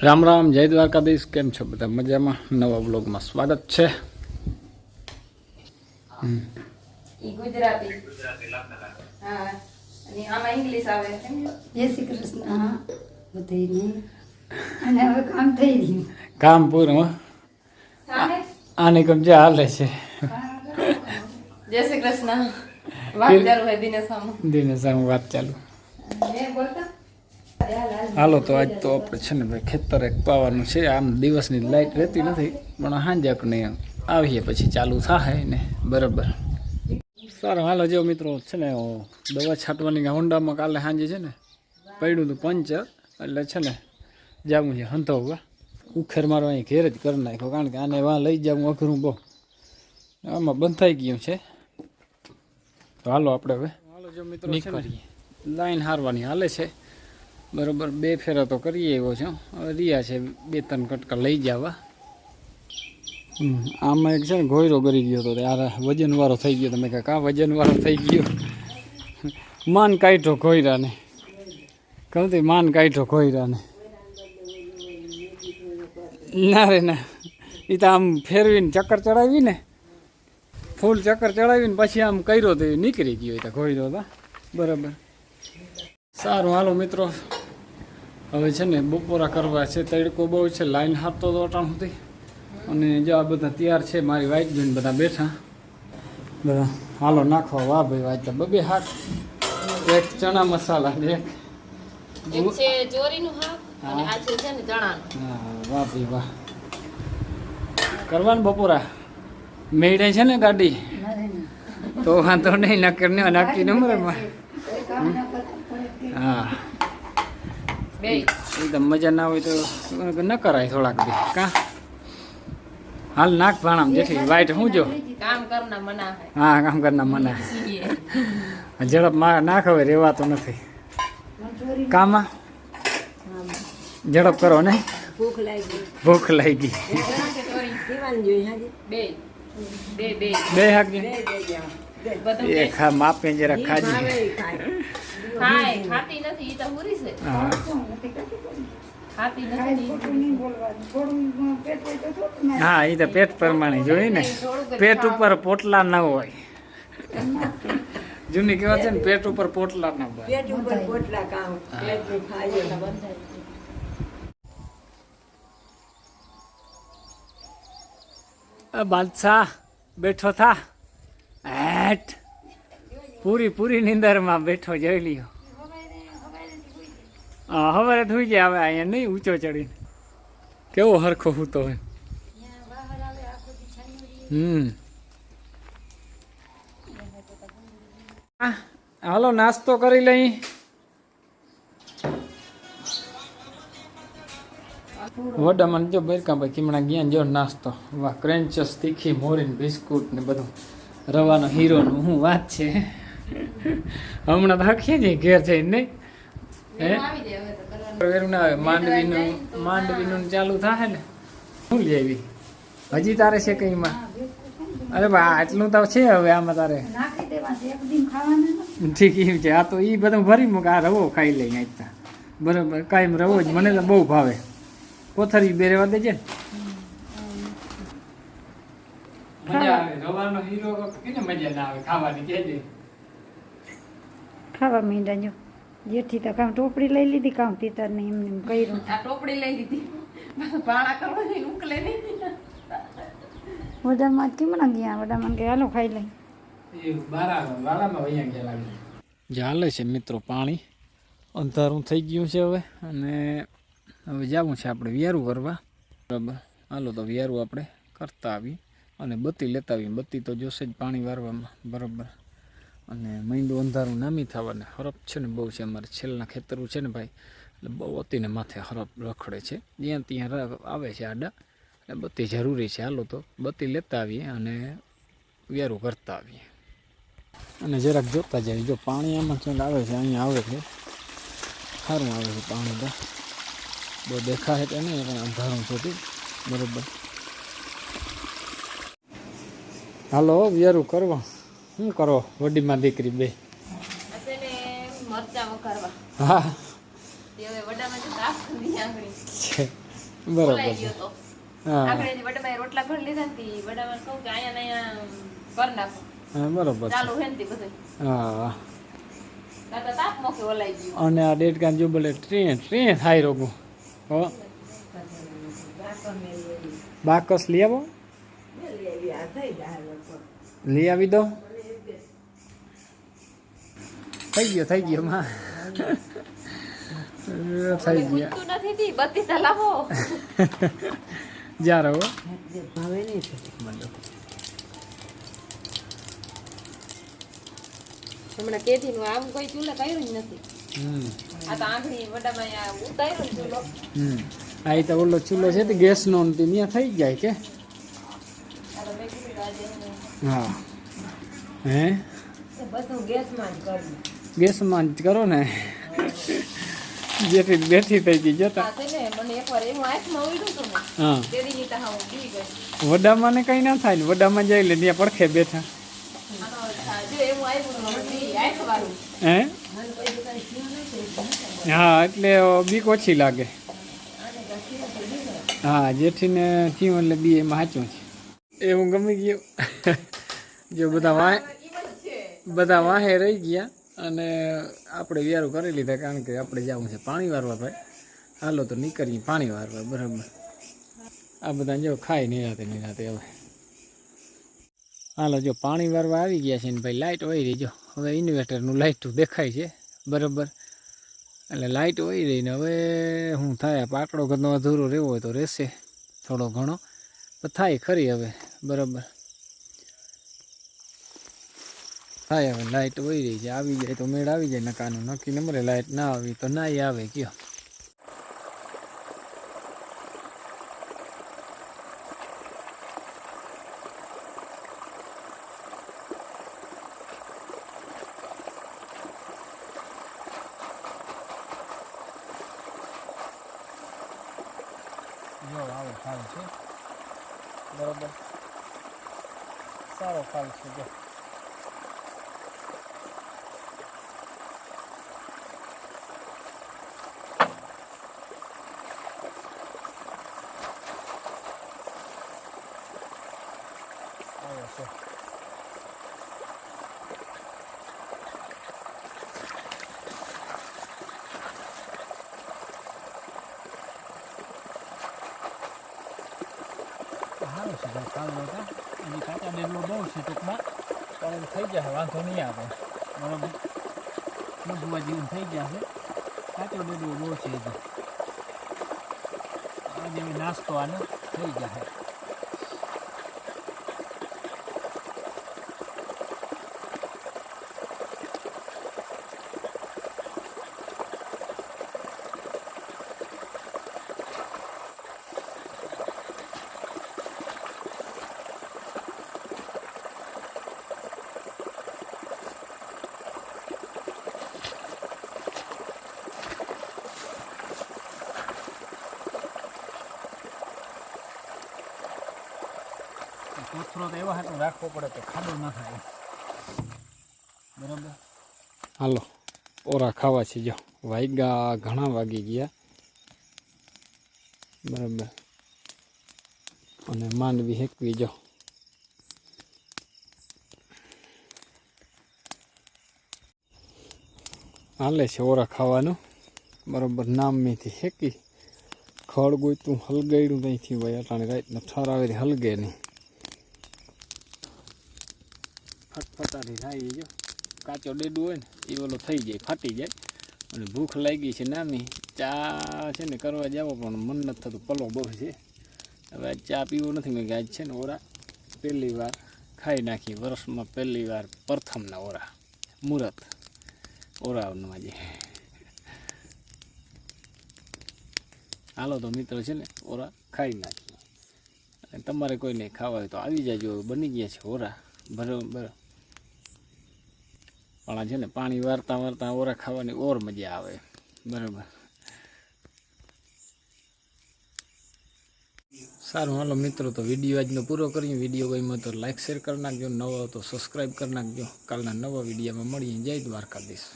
રામ રામ, જય દ્વારકાધીશ. કેમ છો બધા? મજામાં? નવા બ્લોગમાં સ્વાગત છે. ગુજરાતી હા અને આમાં ઇંગ્લિશ આવે છે. જય શ્રી કૃષ્ણ બધાને. અને હવે કામ થઈ ગયું. કામ પૂરું હો. સામે આની કમ જે હાલે છે. જય શ્રી કૃષ્ણ વાત ચાલુ હે દિનેશ સામે વાત ચાલુ. બોલતા હાલો તો આજ તો આપણે છે ને ભાઈ ખેતરે પાવાનું છે. આમ દિવસની લાઈટ રહેતી નથી, પણ સાંજકને આવીએ પછી ચાલુ થાય ને બરાબર. સારું હાલો જેવો મિત્રો છે ને દવા છાંટવાની હોન્ડામાં કાલે સાંજે છે ને પડ્યું હતું પંચર, એટલે છે ને જવું છે હંતોવા ઉખેર મારો અહીં ઘેર જ કરી નાખ્યો, કારણ કે આને વાં લઈ જવું અઘરું બહુ. આમાં બંધ થઈ ગયું છે. તો હાલો આપણે હવે હાલો જો મિત્રો નીકળીએ. લાઈન હારવાની હાલે છે બરાબર. 2 ફેરા તો કરીએ એવો છે. હવે રહ્યા છે 2-3 કટકા લઈ જવા. આમાં એક છે ને ઘોયરો કરી ગયો હતો, યાર વજનવાળો થઈ ગયો. તમે કાં વજનવાળો થઈ ગયો? માન કાઢ્યો ઘોયરાને, કહું તો માન કાઢ્યો ઘોયરાને. ના રે ના, એ તો આમ ફેરવીને ચક્કર ચડાવીને ફૂલ ચક્કર ચડાવીને પછી આમ કર્યો તો નીકળી ગયો. તો ઘોયરો હતા બરાબર. સારું હાલો મિત્રો, હવે છે ને બપોરા કરવા છે. તડકો બહુ છે, લાઈન હારતો હતો અટાણ સુધી. અને જો આ બધા તૈયાર છે, મારી વાઈટ બેન બધા બેઠા બધા. હાલો નાખવા. વાહ ભાઈ વાઈટ 2 હાથ, એક ચણા મસાલા ને એક છે ચોરીનું શાક અને આ છે ને ચણાનું. હા વાહ ભાઈ વાહ. કરવાનું બપોરા મેળે છે ને ગાડી તો વાંધો નહીં, નાખી નંબર. હા બે એ તો મજા ના હોય તો ન કરાય થોડાક દી કા. હાલ નાખ ભાણામ જેથી વાઈટ હું જો કામ કરના મના હે. હા કામ કરના મના. ઝડપ નાખ હવે રેવાતો નથી કામાં. ઝડપ કરો ને, ભૂખ લાગી. ભૂખ લાગી. પીવાનું જોઈએ હાજી. બે બે બે બે હાકજે બધું એ ખા માપે જરા ખાજી. ખાય ખાતી નથી ઈ તો હુરી છે. હા ખાતી નથી. હા એ તો પેટ પ્રમાણે જોઈએ ને. પેટ ઉપર પોટલા ના હોય. જૂની કહેવાત છે ને, પેટ ઉપર પોટલા ના હોય. પેટ ઉપર પોટલા કામ પેટ ખાય. બાદશાહ બેઠો થા. હેઠ પૂરી નીંદરમાં બેઠો જોઈ લ્યો. હા હવે થઈ જાય. હવે અહીંયા નહીં ઊંચો ચડીને કેવો હરખો હૂતો હોય. હાલો નાસ્તો કરી લઈ. વડામાં જો બેરકા ભાઈ કિમણા ગયા જો નાસ્તો. વાહ ક્રેન્ચસ, તીખી મોરીન બિસ્કુટ ને બધું. રવાનો હીરોનું શું વાત છે. હમણાં તો હખીએ છીએ ઘેર જઈને નહીં હે. આવી જાય હવે તો કરવાનું. વેરું ના આવે. માંડવીનું ચાલુ થાય ને. શું લઈ આવી હજી તારે છે કઈમાં? અરે બા આટલું તો છે હવે આમાં તારે નાખી દેવા છે એક દિન ખાવાના. ઠીક એમ છે. આ તો એ બધું ભરી મૂકે. આ રવો ખાઈ લઈ આજતા બરાબર. કાયમ રવો જ મને તો બહુ ભાવે. કોથરી બે રેવા દેજે ને. મજા આવે. રવાનો હીરો કેને મજા ના આવે ખાવાની કેજે. ખાવા માંડ્યા જો. જેઠી તો કામ ટોપડી લઈ લીધી, કામ તીતર ને એમને એમ કર્યું. આ ટોપડી લઈ લીધી. પાણા કરવા નહીં ઉકલે નહીં. વડામાં કેમણા ગયા? વડામાં કે હાલો ખાઈ લઈ. ચાલે છે મિત્રો પાણી. અંધારું થઈ ગયું છે હવે. અને હવે જવું છે આપણે વિયારું કરવા બરાબર. હાલો તો વિયારું આપણે કરતા આવીએ અને બત્તી લેતા આવીએ. બત્તી તો જોશે જ પાણી વારવામાં બરાબર. અને મહિંદું અંધારું નામી થવાને હરફ છે ને બહુ છે. અમારે છેલ્લા ખેતરું છે ને ભાઈ, એટલે બહુ અતિને માથે હરફ રખડે છે. જ્યાં ત્યાં આવે છે આડા, એટલે બત્તી જરૂરી છે. હાલો તો બત્તી લેતા આવીએ અને વિયારું કરતા આવીએ. અને જરાક જોતા જાય. જો પાણી આમાં ક્યાંક આવે છે, અહીંયા આવે છે, સારું આવે છે પાણી. તો બહુ દેખાય તો નહીં, પણ અંધારું છે બરાબર. હાલો વિયારું કરવા. શું કરો વડીમાં દીકરી બે? અસલે મરચા વઘારવા. હા તે હવે વડામાં જો તાપ કરી આંગળી. બરાબર બોલાઈ છે. ગયો તો હા આગળ જે બટામાં રોટલા ઘર લીધા ને તી બટામાં કહું કે અહીંયા ને અહીંયા કર નાખો હા બરાબર છે. ચાલુ હે ને તી બધું હા તાતા તાપ મોકે ઓલાઈ ગયું અને આ ડેડકાન જો બોલે ટ્રેન ટ્રેન થાય રોગું હો બાકસ લઈ આવો લઈ આવી દો થઈ ગયો માં થઈ ગયા તું નથી તી બત્તી તા લાવો જા રહો હમણાં કેથી નું આમ કોઈ ચૂલા કર્યું જ નથી હમ આ તો આંગળી વડામાં ઉતાર્યો ને ચૂલો આ તો ઓલો ચૂલો છે તે ગેસનો ને તે ત્યાં થઈ જાય કે આ તો મેં કીધું આજે હા હે બધું ગેસમાં જ કરવું. ગેસમાં જ કરો ને જેથી બેઠી થઈ ગઈ જતા આ છે ને મને એકવાર એવું આંખમાં ઉડ્યું હતું ને હા તેની નીતા હું બી ગઈ વડામાં ને કઈ ના થાય ને વડામાં જઈ લે ત્યાં પડખે બેઠા જો એવું આવ્યું ને બી આંખ વાળું હે હા એટલે બીક ઓછી લાગે હા જેઠીને થયું એટલે બી એમાં સાચું છે એવું ગમી ગયું જો બધા વાહે રહી ગયા અને આપણે વ્યારું કરી લીધા કારણ કે આપણે જવું છે પાણી વારવા ભાઈ હાલો તો નીકળીએ પાણી વારવા બરાબર આ બધા જો ખાઈ નિરાતે હવે હાલો જો પાણી વારવા આવી ગયા છે ને ભાઈ લાઇટ વહી રહી જો હવે ઇન્વર્ટરનું લાઇટ દેખાય છે બરાબર એટલે લાઇટ વહી રહી ને હવે શું થાય પાટડો ઘરનો અધૂરો રહેવો હોય તો રહેશે થોડો ઘણો તો થાય ખરી હવે બરાબર થાય હવે લાઇટ વહી રહી છે આવી જાય તો મેળ આવી જાય નકાનું નક્કી નંબરે લાઇટ ના આવી તો ના આવે કયો જો આવો ખાલ છે બરાબર સારો ખાલ છે જો આવો છે સારું છે ભાઈ કાલ નહોતા હજી કાચા ડેગલો બહુ છે ટૂંકમાં પણ થઈ જશે વાંધો નહીં આવે બરાબર મગવા જેવું થઈ જશે કાચો ડેગલો બહુ છે હજી આજે નાસ્તો આનો થઈ જશે કોથરો તો એવા હાટું રાખવો પડે તો ખાડો ના થાય બરાબર હાલો ઓરા ખાવા છે જો વાગ્યા ઘણા વાગી ગયા બરાબર અને માંડવી હેકવી જો હાલે છે ઓરા ખાવાનું બરાબર નામથી હેકી ખડ ગોઈતું હલગાડ્યું ત્યાંથી ભાઈ અટાણે રાતનો ઠરાવે હલગે નહીં ફટફટાથી થાય એ જો કાચો ડેડું હોય ને એ ઓલો થઈ જાય ફાટી જાય અને ભૂખ લાગી છે નાની ચા છે ને કરવા જાવ પણ મન નથી થતું પલો બહુ છે હવે આજ ચા પીવો નથી મેં કે આજ છે ને ઓરા પહેલી વાર ખાઈ નાખી વર્ષમાં પહેલી વાર પ્રથમના ઓરા મુહૂર્ત ઓરાનું આજે હાલો તો મિત્રો છે ને ઓરા ખાઈ નાખીએ અને તમારે કોઈને ખાવા હોય તો આવી જાજો બની ગયા છે ઓરા બરાબર પણ આ છે ને પાણી વારતા વારતા ઓરા ખાવાની ઓર મજા આવે બરાબર સારું હાલો મિત્રો તો વિડીયો આજનો પૂરો કરીએ વિડીયો ગમ્યો તો લાઈક શેર કરી નાખજો નવો તો સબસ્ક્રાઈબ કરી નાખજો કાલના નવા વિડીયોમાં મળીએ જય દ્વારકાધીશ